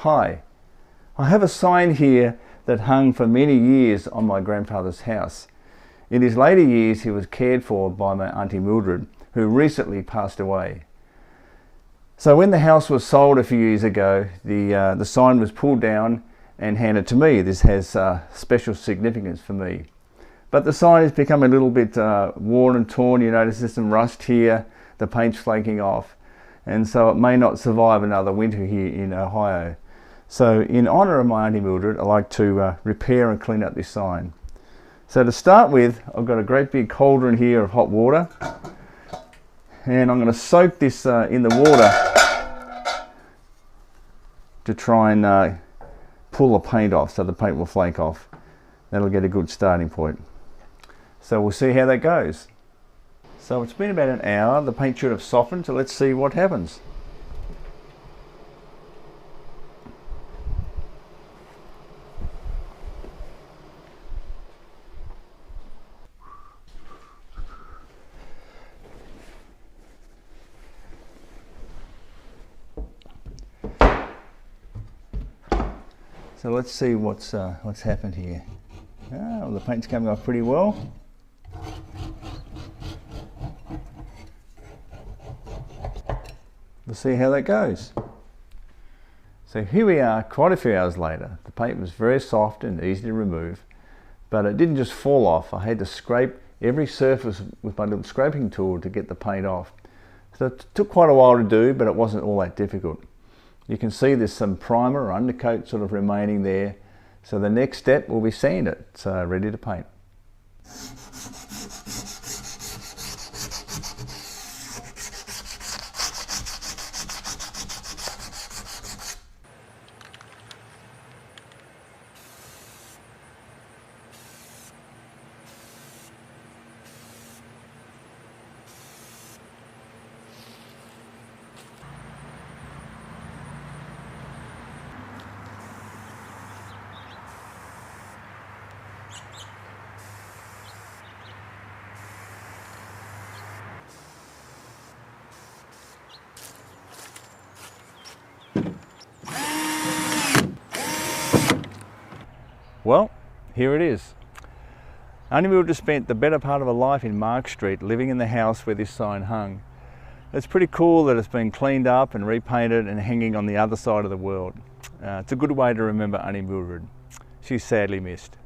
Hi, I have a sign here that hung for many years on my grandfather's house. In his later years he was cared for by my Auntie Mildred, who recently passed away. So when the house was sold a few years ago, the sign was pulled down and handed to me. This has special significance for me. But the sign has become a little bit worn and torn. You notice there's some rust here, the paint's flaking off, and so it may not survive another winter here in Ohio. So in honour of my Auntie Mildred, I like to repair and clean up this sign. So to start with, I've got a great big cauldron here of hot water, and I'm going to soak this in the water to try and pull the paint off, so the paint will flake off. That'll get a good starting point. So we'll see how that goes. So it's been about an hour, the paint should have softened, so let's see what happens. So let's see what's happened here. Well, the paint's coming off pretty well. We'll see how that goes. So here we are, quite a few hours later. The paint was very soft and easy to remove, but it didn't just fall off. I had to scrape every surface with my little scraping tool to get the paint off. So it took quite a while to do, but it wasn't all that difficult. You can see there's some primer or undercoat sort of remaining there. So the next step will be sand it. It's ready to paint. Well, here it is. Auntie Mildred spent the better part of her life in Mark Street, living in the house where this sign hung. It's pretty cool that it's been cleaned up and repainted and hanging on the other side of the world. It's a good way to remember Auntie Mildred. She's sadly missed.